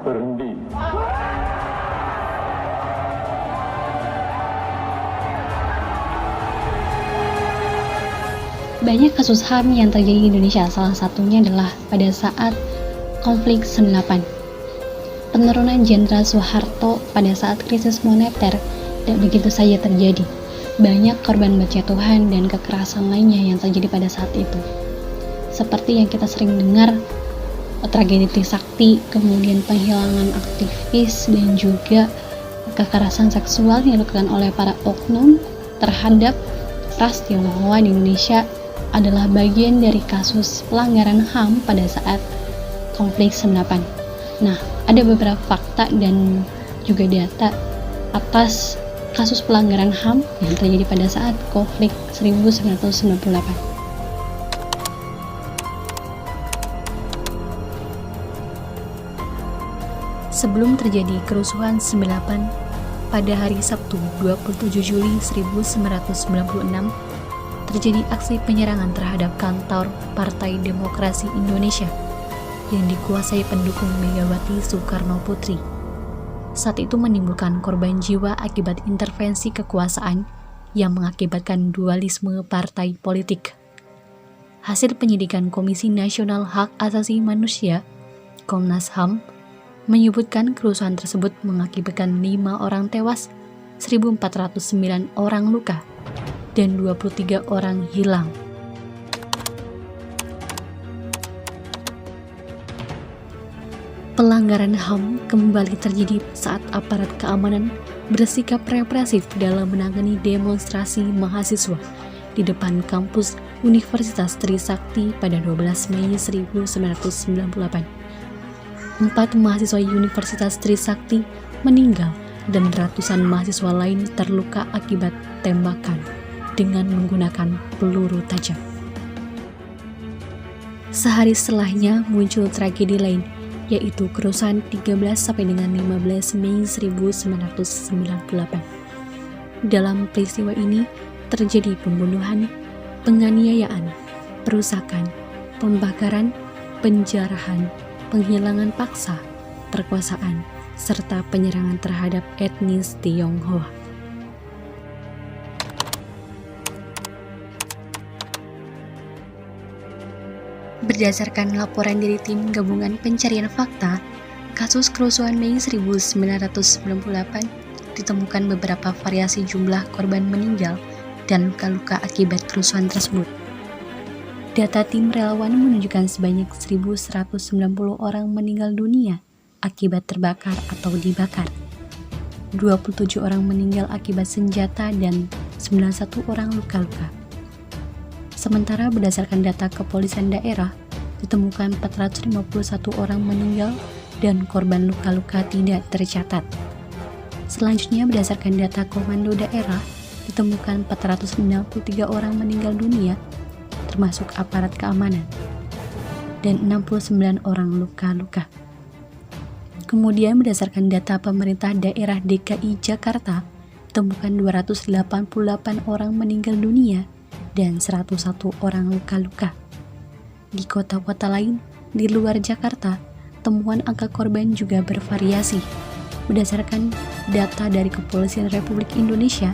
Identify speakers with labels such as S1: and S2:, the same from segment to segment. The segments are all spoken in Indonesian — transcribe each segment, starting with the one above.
S1: berhenti.
S2: Banyak kasus HAM yang terjadi di Indonesia, salah satunya adalah pada saat konflik 98. Penurunan Jenderal Soeharto pada saat krisis moneter tidak begitu saja terjadi. Banyak korban berjatuhan dan kekerasan lainnya yang terjadi pada saat itu. Seperti yang kita sering dengar, tragedi Trisakti, kemudian penghilangan aktivis, dan juga kekerasan seksual yang dilakukan oleh para oknum terhadap ras Tionghoa di Indonesia adalah bagian dari kasus pelanggaran HAM pada saat konflik 98. Nah, ada beberapa fakta dan juga data atas kasus pelanggaran HAM yang terjadi pada saat konflik 1998. Sebelum terjadi kerusuhan 98, pada hari Sabtu 27 Juli 1996, terjadi aksi penyerangan terhadap kantor Partai Demokrasi Indonesia yang dikuasai pendukung Megawati Soekarno Putri. Saat itu menimbulkan korban jiwa akibat intervensi kekuasaan yang mengakibatkan dualisme partai politik. Hasil penyidikan Komisi Nasional Hak Asasi Manusia, Komnas HAM, menyebutkan kerusuhan tersebut mengakibatkan 5 orang tewas, 1.409 orang luka, dan 23 orang hilang. Pelanggaran HAM kembali terjadi saat aparat keamanan bersikap represif dalam menangani demonstrasi mahasiswa di depan kampus Universitas Trisakti pada 12 Mei 1998. 4 mahasiswa Universitas Trisakti meninggal dan ratusan mahasiswa lain terluka akibat tembakan dengan menggunakan peluru tajam. Sehari setelahnya muncul tragedi lain, yaitu kerusuhan 13 sampai dengan 15 Mei 1998. Dalam peristiwa ini terjadi pembunuhan, penganiayaan, perusakan, pembakaran, penjarahan, penghilangan paksa, perkosaan, serta penyerangan terhadap etnis Tionghoa. Berdasarkan laporan dari Tim Gabungan Pencarian Fakta, kasus kerusuhan Mei 1998 ditemukan beberapa variasi jumlah korban meninggal dan luka-luka akibat kerusuhan tersebut. Data tim relawan menunjukkan sebanyak 1.190 orang meninggal dunia akibat terbakar atau dibakar. 27 orang meninggal akibat senjata dan 91 orang luka-luka. Sementara berdasarkan data kepolisian daerah, ditemukan 451 orang meninggal dan korban luka-luka tidak tercatat. Selanjutnya berdasarkan data komando daerah, ditemukan 463 orang meninggal dunia, termasuk aparat keamanan, dan 69 orang luka-luka. Kemudian berdasarkan data pemerintah daerah DKI Jakarta, ditemukan 288 orang meninggal dunia dan 101 orang luka-luka. Di kota-kota lain di luar Jakarta, temuan angka korban juga bervariasi. Berdasarkan data dari Kepolisian Republik Indonesia,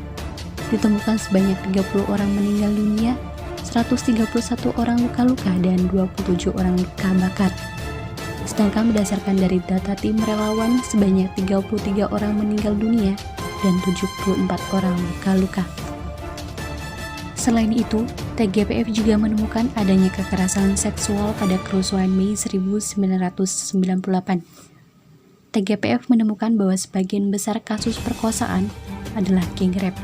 S2: ditemukan sebanyak 30 orang meninggal dunia, 131 orang luka-luka, dan 27 orang luka bakar. Sedangkan berdasarkan dari data tim relawan, sebanyak 33 orang meninggal dunia dan 74 orang luka-luka. Selain itu, TGPF juga menemukan adanya kekerasan seksual pada kerusuhan Mei 1998. TGPF menemukan bahwa sebagian besar kasus perkosaan adalah geng rap,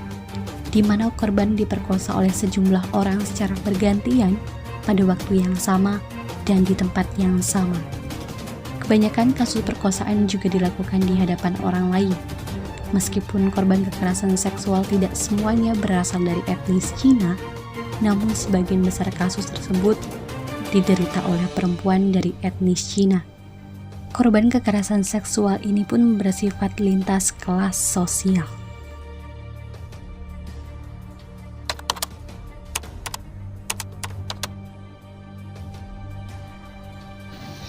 S2: di mana korban diperkosa oleh sejumlah orang secara bergantian pada waktu yang sama dan di tempat yang sama. Kebanyakan kasus perkosaan juga dilakukan di hadapan orang lain. Meskipun korban kekerasan seksual tidak semuanya berasal dari etnis Cina, namun sebagian besar kasus tersebut diderita oleh perempuan dari etnis Cina. Korban kekerasan seksual ini pun bersifat lintas kelas sosial.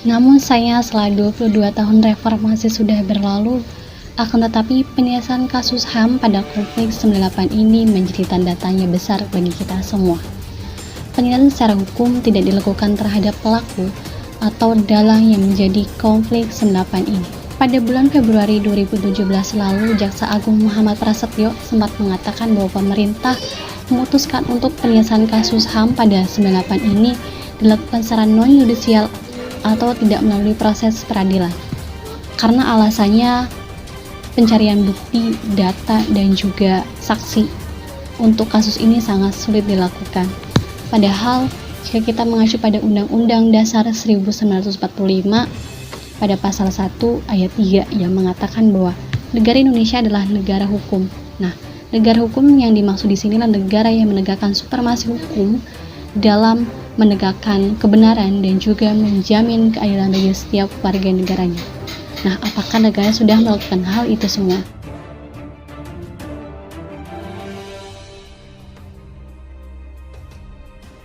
S2: Namun sayangnya setelah 22 tahun reformasi sudah berlalu, akan tetapi penyelesaian kasus HAM pada konflik 98 ini menjadi tanda tanya besar bagi kita semua. Penilaian secara hukum tidak dilakukan terhadap pelaku atau dalang yang menjadi konflik 98 ini. Pada bulan Februari 2017 lalu, Jaksa Agung Muhammad Prasetyo sempat mengatakan bahwa pemerintah memutuskan untuk penyelesaian kasus HAM pada 98 ini dilakukan secara non-yudisial atau tidak melalui proses peradilan. Karena alasannya pencarian bukti, data, dan juga saksi untuk kasus ini sangat sulit dilakukan. Padahal, jika kita mengacu pada Undang-Undang Dasar 1945 pada pasal 1 ayat 3 yang mengatakan bahwa negara Indonesia adalah negara hukum. Nah, negara hukum yang dimaksud di sini adalah negara yang menegakkan supremasi hukum dalam menegakkan kebenaran dan juga menjamin keadilan bagi setiap warga negaranya. Nah, apakah negara sudah melakukan hal itu semua?